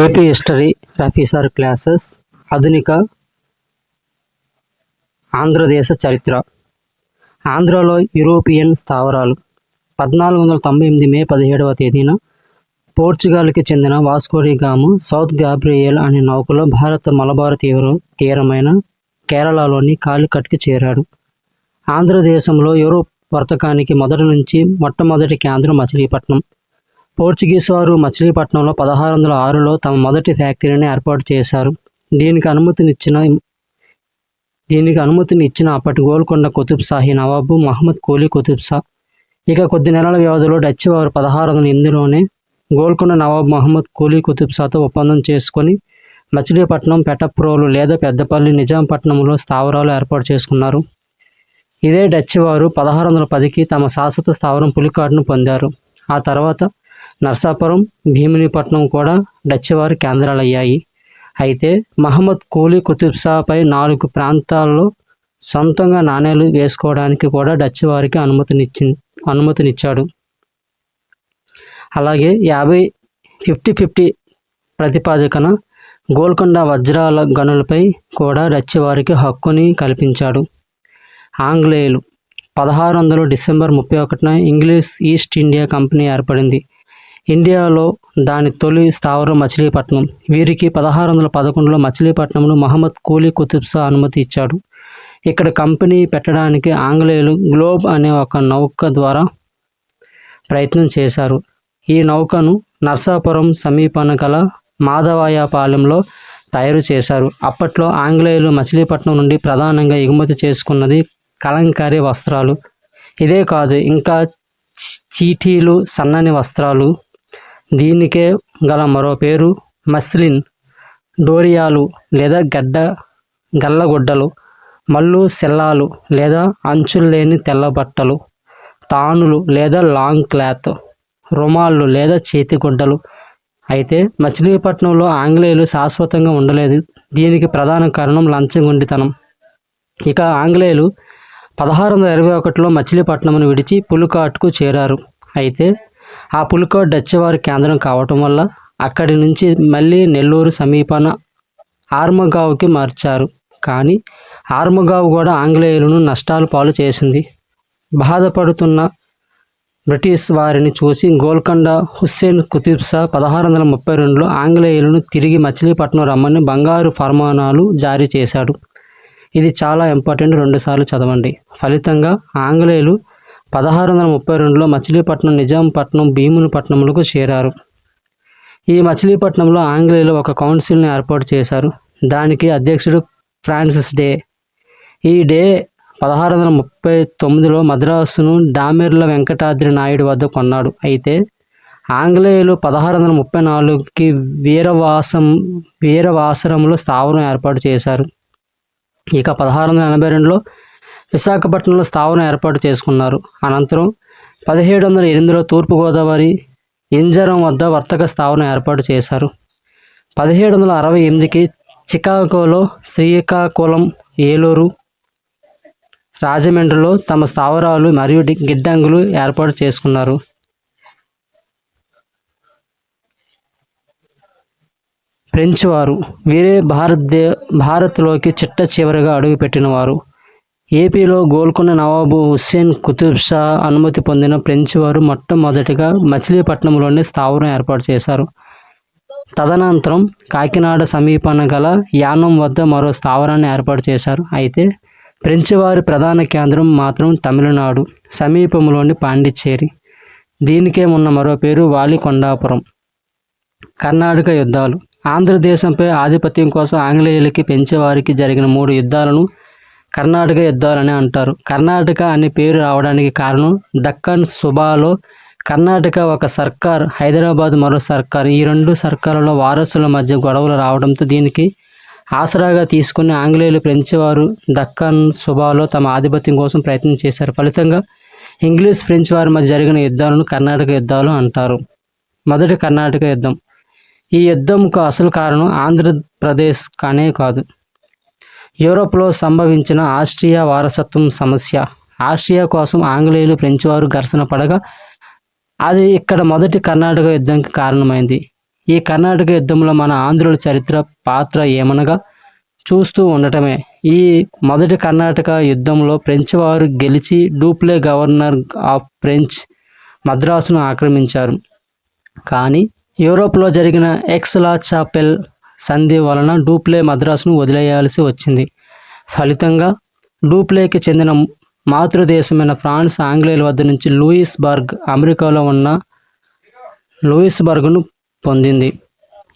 AP history రఫీసార్ classes ఆధునిక ఆంధ్రదేశ చరిత్ర. ఆంధ్రలో యూరోపియన్ స్థావరాలు. 1498 మే 17వ తేదీన పోర్చుగల్కి చెందిన Vasco da Gama South Gabriel అనే నౌకలో భారత మలబార్ తీరమైన కేరళలోని కాలికట్కి చేరాడు. ఆంధ్రదేశంలో యూరోప్ వర్తకానికి మొట్టమొదటి కేంద్రం మచిలీపట్నం. పోర్చుగీస్ వారు మచిలీపట్నంలో 1606లో తమ మొదటి ఫ్యాక్టరీని ఏర్పాటు చేశారు. దీనికి అనుమతిని ఇచ్చిన అప్పటి గోల్కొండ కుతుబ్ షాహీ నవాబు మహమ్మద్ కూలీ కుతుబ్ షా. ఇక కొద్ది నెలల వ్యవధిలో డచ్ వారు 1608లోనే గోల్కొండ నవాబు మహమ్మద్ కూలీ కుతుబ్ షాతో ఒప్పందం చేసుకొని మచిలీపట్నం, పెటప్రోలు లేదా పెద్దపల్లి, నిజాంపట్నంలో స్థావరాలు ఏర్పాటు చేసుకున్నారు. ఇదే డచ్ వారు 1610కి తమ శాశ్వత స్థావరం పులికాట్ను పొందారు. ఆ తర్వాత నర్సాపురం, భీమినిపట్నం కూడా డచ్ వారి కేంద్రాలయ్యాయి. అయితే మహమ్మద్ కూలీ కుతుబ్ షాపై 4 ప్రాంతాల్లో సొంతంగా నాణేలు వేసుకోవడానికి కూడా డచ్ వారికి అనుమతినిచ్చాడు. అలాగే 50-50 ప్రతిపాదికన గోల్కొండ వజ్రాల గనులపై కూడా డచ్ వారికి హక్కుని కల్పించాడు. ఆంగ్లేయులు. 1600 డిసెంబర్ 31న ఇంగ్లీష్ ఈస్ట్ ఇండియా కంపెనీ ఏర్పడింది. ఇండియాలో దాని తొలి స్థావరం మచిలీపట్నం. వీరికి 1611లో మచిలీపట్నంలో మహమ్మద్ కూలీ కుతుబ్ షా అనుమతి ఇచ్చాడు. ఇక్కడ కంపెనీ పెట్టడానికి ఆంగ్లేయులు గ్లోబ్ అనే ఒక నౌక ద్వారా ప్రయత్నం చేశారు. ఈ నౌకను నర్సాపురం సమీపన గల మాధవయ్యపాలెంలో తయారు చేశారు. అప్పట్లో ఆంగ్లేయులు మచిలీపట్నం నుండి ప్రధానంగా ఎగుమతి చేసుకున్నది కలంకారీ వస్త్రాలు. ఇదే కాదు, ఇంకా చీటీలు, సన్నని వస్త్రాలు. దీనికే గల మరో పేరు మస్లిన్, డోరియాలు లేదా గల్లగుడ్డలు, మల్లు సెల్లాలు లేదా అంచుల్లేని తెల్ల బట్టలు, తానులు లేదా లాంగ్ క్లాత్, రుమాళ్ళు లేదా చేతిగుడ్డలు. అయితే మచిలీపట్నంలో ఆంగ్లేయులు శాశ్వతంగా ఉండలేదు. దీనికి ప్రధాన కారణం లంచగొండితనం. ఇక ఆంగ్లేయులు 1621లో మచిలీపట్నంను విడిచి పులికాట్కు చేరారు. అయితే ఆ పులికాట్ డచ్ వారి కేంద్రం కావటం వల్ల అక్కడి నుంచి మళ్ళీ నెల్లూరు సమీపాన ఆర్మగావ్కి మార్చారు. కానీ ఆర్మగావ్ కూడా ఆంగ్లేయులను నష్టాల పాలు చేసింది. బాధపడుతున్న బ్రిటిష్ వారిని చూసి గోల్కొండ హుస్సేన్ కుతుబ్ షా 1632లో ఆంగ్లేయులను తిరిగి మచిలీపట్నం రమ్మని బంగారు ఫర్మానాలు జారీ చేశాడు. ఇది చాలా ఇంపార్టెంట్, 2 సార్లు చదవండి. ఫలితంగా ఆంగ్లేయులు 1632లో మచిలీపట్నం, నిజాంపట్నం, భీమునిపట్నంలకు చేరారు. ఈ మచిలీపట్నంలో ఆంగ్లేయులు ఒక కౌన్సిల్ని ఏర్పాటు చేశారు. దానికి అధ్యక్షుడు ఫ్రాన్సిస్ డే. ఈ డే 1639లో మద్రాసును డామెర్ల వెంకటాద్రి నాయుడు వద్ద కొన్నాడు. అయితే ఆంగ్లేయులు 1634కి వీరవాసరంలో స్థావరం ఏర్పాటు చేశారు. ఇక 1682లో విశాఖపట్నంలో స్థావరం ఏర్పాటు చేసుకున్నారు. అనంతరం 1708లో తూర్పుగోదావరి ఇంజరం వద్ద వర్తక స్థావరం ఏర్పాటు చేశారు. 1768కి చికాగోలో, శ్రీకాకుళం, ఏలూరు, రాజమండ్రిలో తమ స్థావరాలు మరియు గిడ్డంగులు ఏర్పాటు చేసుకున్నారు. ఫ్రెంచ్ వారు. వీరే భారత్లోకి చిట్ట చివరిగా అడుగుపెట్టిన వారు. ఏపీలో గోల్కొండ నవాబు హుస్సేన్ కుతుబ్ షా అనుమతి పొందిన ఫ్రెంచ్ వారు మొట్టమొదటిగా మచిలీపట్నంలోనే స్థావరం ఏర్పాటు చేశారు. తదనంతరం కాకినాడ సమీపన గల యానం వద్ద మరో స్థావరాన్ని ఏర్పాటు చేశారు. అయితే ఫ్రెంచ్ వారి ప్రధాన కేంద్రం మాత్రం తమిళనాడు సమీపంలోని పాండిచ్చేరి. దీనికే ఉన్న మరో పేరు వాలికొండాపురం. కర్ణాటక యుద్ధాలు. ఆంధ్రదేశంపై ఆధిపత్యం కోసం ఆంగ్లేయులకి పెంచేవారికి జరిగిన 3 యుద్ధాలను కర్ణాటక యుద్ధాలని అంటారు. కర్ణాటక అనే పేరు రావడానికి కారణం దక్కన్ సుబాలో కర్ణాటక ఒక సర్కార్, హైదరాబాద్ మరో సర్కార్. ఈ 2 సర్కారుల వారసుల మధ్య గొడవలు రావడంతో దీనికి ఆసరాగా తీసుకుని ఆంగ్లేయులు ఫ్రెంచ్ వారు దక్కన్ సుబాలో తమ ఆధిపత్యం కోసం ప్రయత్నం చేశారు. ఫలితంగా ఇంగ్లీష్, ఫ్రెంచ్ వారి మధ్య జరిగిన యుద్ధాలను కర్ణాటక యుద్ధాలు అంటారు. మొదటి కర్ణాటక యుద్ధం. ఈ యుద్ధంకు అసలు కారణం ఆంధ్రప్రదేశ్ కానే కాదు, యూరోప్లో సంభవించిన ఆస్ట్రియా వారసత్వం సమస్య. ఆస్ట్రియా కోసం ఆంగ్లేయులు, ఫ్రెంచ్ వారు ఘర్షణ పడగా అది ఇక్కడ మొదటి కర్ణాటక యుద్ధానికి కారణమైంది. ఈ కర్ణాటక యుద్ధంలో మన ఆంధ్రుల చరిత్ర పాత్ర ఏమనగా చూస్తూ ఉండటమే. ఈ మొదటి కర్ణాటక యుద్ధంలో ఫ్రెంచ్ వారు గెలిచి డూప్లే గవర్నర్ ఆఫ్ ఫ్రెంచ్ మద్రాసును ఆక్రమించారు. కానీ యూరోప్లో జరిగిన ఎక్స్-లా చాపెల్ సంధి వలన డూప్లే మద్రాసును వదిలేయాల్సి వచ్చింది. ఫలితంగా డూప్లేకి చెందిన మాతృదేశమైన ఫ్రాన్స్ ఆంగ్లేయుల వద్ద నుంచి లూయిస్బర్గ్, అమెరికాలో ఉన్న లూయిస్బర్గ్ను పొందింది.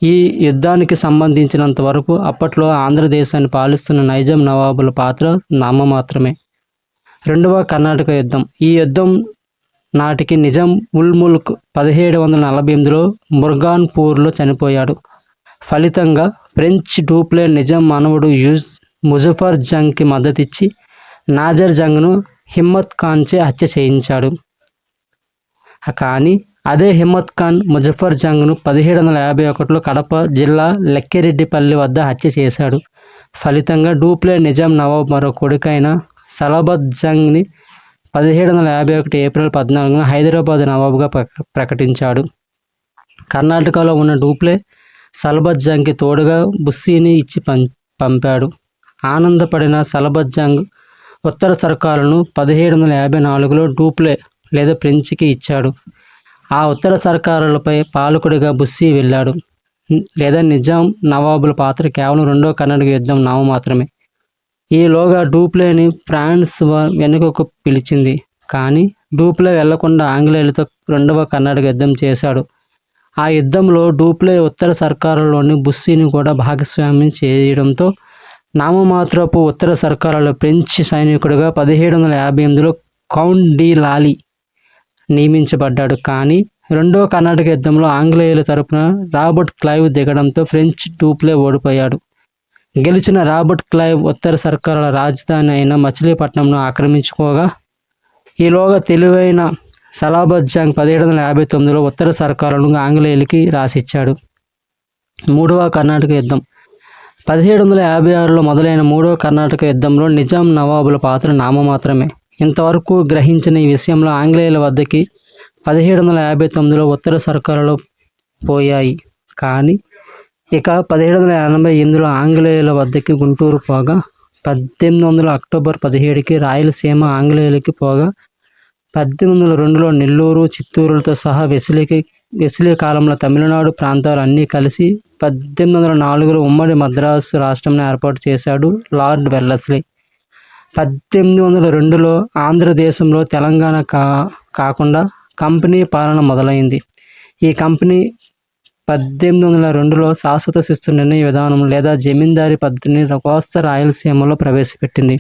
ఈ యుద్ధానికి సంబంధించినంత వరకు అప్పట్లో ఆంధ్రదేశాన్ని పాలిస్తున్న నైజాం నవాబుల పాత్ర నామమాత్రమే. రెండవ కర్ణాటక యుద్ధం. ఈ యుద్ధం నాటికి నిజాం ఉల్ ముల్క్ 1748లో బుర్గాన్పూర్లో చనిపోయాడు. ఫలితంగా ఫ్రెంచ్ డూప్లే నిజాం మనవడు ముజఫర్ జంగ్కి మద్దతిచ్చి నాజర్ జంగ్ను హిమ్మత్ ఖాన్చే హత్య చేయించాడు. కానీ అదే హిమ్మత్ ఖాన్ ముజఫర్ జంగ్ను 1751లో కడప జిల్లా లక్కిరెడ్డిపల్లి వద్ద హత్య చేశాడు. ఫలితంగా డూప్లే నిజాం నవాబ్ మరో కొడుకైన సలాబత్ జంగ్ని 1751 ఏప్రిల్ 14న హైదరాబాద్ నవాబుగా ప్రకటించాడు. కర్ణాటకలో ఉన్న డూప్లే సలాబత్ జంగ్కి తోడుగా బుస్సీని ఇచ్చి పంపాడు. ఆనందపడిన సలాబత్ జంగ్ ఉత్తర సర్కారులను 1754లో డూప్లే లేదా ఫ్రెంచ్కి ఇచ్చాడు. ఆ ఉత్తర సర్కారులపై పాలకుడిగా బుస్సీ వెళ్ళాడు. లేదా నిజాం నవాబుల పాత్ర కేవలం రెండో కర్ణాటక యుద్ధం నామమాత్రమే. ఈలోగా డూప్లేని ఫ్రాన్స్ వెనుకకు పిలిచింది. కానీ డూప్లే వెళ్లకుండా ఆంగ్లేయులతో రెండవ కర్ణాటక యుద్ధం చేశాడు. ఆ యుద్ధంలో డూప్లే ఉత్తర సర్కారులోని బుస్సీని కూడా భాగస్వామ్యం చేయడంతో నామమాత్రపు ఉత్తర సర్కారులో ఫ్రెంచ్ సైనికుడిగా 1758లో కౌంట్ డి లాలీ నియమించబడ్డాడు. కానీ రెండో కర్ణాటక యుద్ధంలో ఆంగ్లేయుల తరపున రాబర్ట్ క్లైవ్ దిగడంతో ఫ్రెంచ్ డూప్లే ఓడిపోయాడు. గెలిచిన రాబర్ట్ క్లైవ్ ఉత్తర సర్కారుల రాజధాని అయిన మచిలీపట్నంను ఆక్రమించుకోగా, ఈలోగా తెలివైన సలాబత్ జంగ్ 1759లో ఉత్తర సర్కారులను ఆంగ్లేయులకి రాసిచ్చాడు. మూడవ కర్ణాటక యుద్ధం. 1756లో మొదలైన మూడవ కర్ణాటక యుద్ధంలో నిజాం నవాబుల పాత్ర నామమాత్రమే. ఇంతవరకు గ్రహించిన ఈ విషయంలో ఆంగ్లేయుల వద్దకి 1759లో ఉత్తర సర్కారులు పోయాయి. కానీ ఇక 1788లో ఆంగ్లేయుల వద్దకి గుంటూరు పోగా, 1800 అక్టోబర్ 17కి రాయలసీమ ఆంగ్లేయులకి పోగా, 1802లో నెల్లూరు, చిత్తూరులతో సహా వెసిలీ కాలంలో తమిళనాడు ప్రాంతాలు అన్నీ కలిసి 1804లో ఉమ్మడి మద్రాసు రాష్ట్రంను ఏర్పాటు చేశాడు లార్డ్ వెల్లస్లీ. 1802లో ఆంధ్రదేశంలో తెలంగాణ కాకుండా కంపెనీ పాలన మొదలైంది. ఈ కంపెనీ 1802లో శాశ్వత శిస్తు నిర్ణయ విధానం లేదా జమీందారీ పద్ధతిని కోస్తా రాయలసీమలో ప్రవేశపెట్టింది.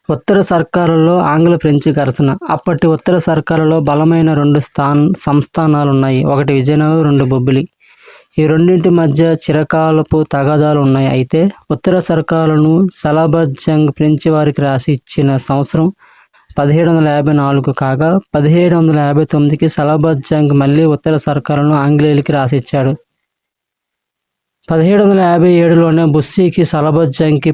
ఉత్తర సర్కారుల్లో ఆంగ్ల ఫ్రెంచి ఘర్షణ. అప్పటి ఉత్తర సర్కారులో బలమైన రెండు సంస్థానాలు ఉన్నాయి. ఒకటి విజయనగరం, రెండు బొబ్బిలి. ఈ రెండింటి మధ్య చిరకాలపు తగాదాలు ఉన్నాయి. అయితే ఉత్తర సర్కారులను సలాబత్ జంగ్ ఫ్రెంచి వారికి రాసి ఇచ్చిన సంవత్సరం 1754 కాగా, 1759కి సలాబత్ జంగ్ మళ్ళీ ఉత్తర సర్కారులను ఆంగ్లేయులకి రాసిచ్చాడు. 1757లోనే బుస్సీకి సలాబత్ జంగ్కి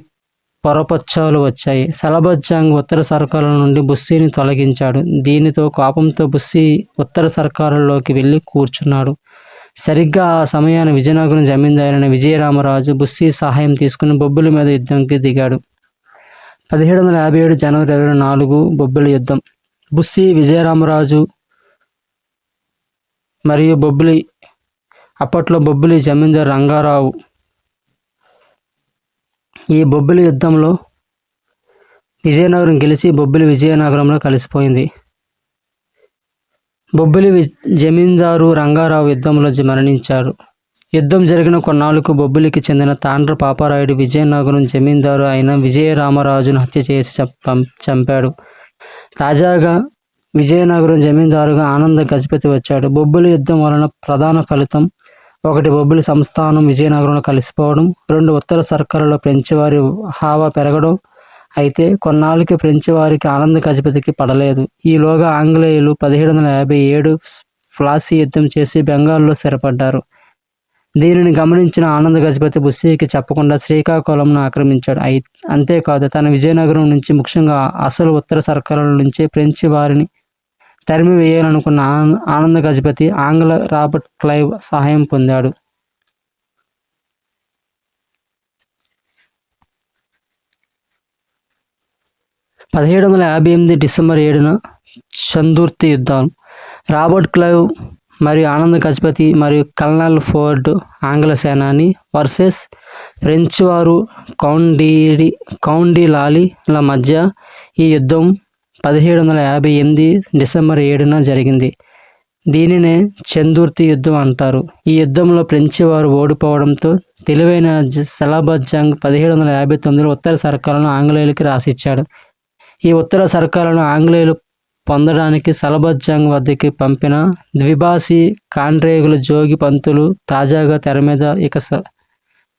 పొరపచ్చాలు వచ్చాయి. సలాబత్ జంగ్ ఉత్తర సర్కారుల నుండి బుస్సీని తొలగించాడు. దీనితో కోపంతో బుస్సీ ఉత్తర సర్కారుల్లోకి వెళ్ళి కూర్చున్నాడు. సరిగ్గా ఆ సమయాన విజయనగరం జమీందారైన విజయరామరాజు బుస్సీ సహాయం తీసుకుని బొబ్బిలి మీద యుద్ధంకి దిగాడు. 1757 జనవరి 24 బొబ్బిలి యుద్ధం. బుస్సీ, విజయరామరాజు మరియు బొబ్బిలి. అప్పట్లో బొబ్బిలి జమీందారు రంగారావు. ఈ బొబ్బిలి యుద్ధంలో విజయనగరం గెలిచి బొబ్బిలి విజయనగరంలో కలిసిపోయింది. బొబ్బిలి జమీందారు రంగారావు యుద్ధంలో మరణించారు. యుద్ధం జరిగిన కొన్నాళ్లకు బొబ్బిలికి చెందిన తాండ్ర పాపారాయుడు విజయనగరం జమీందారు అయిన విజయరామరాజును హత్య చేసి చంపాడు. తాజాగా విజయనగరం జమీందారుగా ఆనంద గజపతి వచ్చాడు. బొబ్బిలి యుద్ధం వలన ప్రధాన ఫలితం: 1. బొబ్బిలి సంస్థానం విజయనగరంలో కలిసిపోవడం. 2. ఉత్తర సర్కారులో ఫ్రెంచి వారి హావా పెరగడం. అయితే కొన్నాళ్ళకి ఫ్రెంచి వారికి ఆనంద గజపతికి పడలేదు. ఈలోగా ఆంగ్లేయులు 1757 ప్లాసీ యుద్ధం చేసి బెంగాల్లో స్థిరపడ్డారు. దీనిని గమనించిన ఆనంద గజపతి బుస్సీకి చెప్పకుండా శ్రీకాకుళంను ఆక్రమించాడు. అంతేకాదు, తన విజయనగరం నుంచి, ముఖ్యంగా అసలు ఉత్తర సర్కారుల నుంచే ఫ్రెంచి వారిని తరిమి వేయాలనుకున్న ఆనంద గజపతి ఆంగ్ల రాబర్ట్ క్లైవ్ సహాయం పొందాడు. 1758 డిసెంబర్ 7న చందుర్తి యుద్ధం. రాబర్ట్ క్లైవ్ మరియు ఆనంద గజపతి మరియు కల్నల్ ఫోర్డ్ ఆంగ్ల సేనాని వర్సెస్ ఫ్రెంచ్ వారు కౌండీ లాలీల మధ్య ఈ యుద్ధం 1758 డిసెంబర్ 7న జరిగింది. దీనినే చందుర్తి యుద్ధం అంటారు. ఈ యుద్ధంలో ఫ్రెంచ్ వారు ఓడిపోవడంతో తెలివైన సలాబత్ జంగ్ 1759లో ఉత్తర సర్కాలను ఆంగ్లేయులకి రాసిచ్చాడు. ఈ ఉత్తర సర్కాలను ఆంగ్లేయులు పొందడానికి సలాబత్ జంగ్ వద్దకి పంపిన ద్విభాషీ కాండ్రేగుల జోగి పంతులు తాజాగా తెర మీద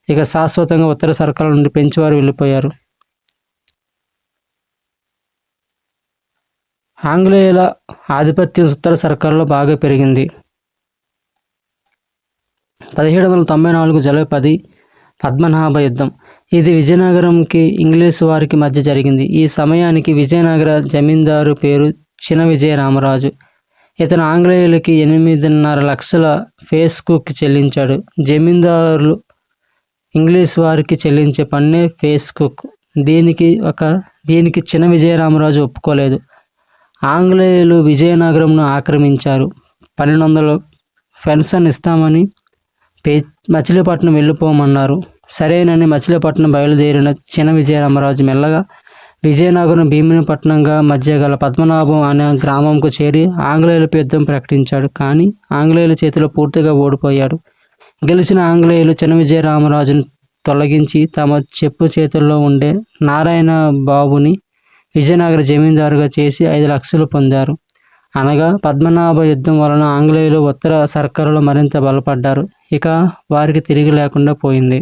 ఇక శాశ్వతంగా ఉత్తర సర్కాల నుండి ఫ్రెంచ్ వారు వెళ్ళిపోయారు. ఆంగ్లేయుల ఆధిపత్యం ఉత్తర సర్కారులో బాగా పెరిగింది. 1794 జూలై 10 పద్మనాభ యుద్ధం. ఇది విజయనగరంకి ఇంగ్లీషు వారికి మధ్య జరిగింది. ఈ సమయానికి విజయనగర జమీందారు పేరు చిన విజయరామరాజు. ఇతను ఆంగ్లేయులకి 8.5 లక్షల ఫేస్కు చెల్లించాడు. జమీందారులు ఇంగ్లీష్ వారికి చెల్లించే పన్నే ఫేస్కు. దీనికి చిన విజయరామరాజు ఒప్పుకోలేదు. ఆంగ్లేయులు విజయనగరంను ఆక్రమించారు. 1200 పెన్షన్ ఇస్తామని మచిలీపట్నం వెళ్ళిపోమన్నారు. సరేనని మచిలీపట్నం బయలుదేరిన చిన విజయరామరాజు మెల్లగా విజయనగరం భీమునిపట్నంగా మధ్య గల పద్మనాభం అనే గ్రామంకు చేరి ఆంగ్లేయులపై యుద్ధం ప్రకటించాడు. కానీ ఆంగ్లేయుల చేతిలో పూర్తిగా ఓడిపోయాడు. గెలిచిన ఆంగ్లేయులు చిన విజయరామరాజును తొలగించి తమ చెప్పు చేతుల్లో ఉండే నారాయణ బాబుని విజయనగర జమీందారుగా చేసి 5 లక్షలు పొందారు. అనగా పద్మనాభ యుద్ధం వలన ఆంగ్లేయులు ఉత్తర సర్కారులో మరింత బలపడ్డారు. ఇక వారికి తిరిగి లేకుండా పోయింది.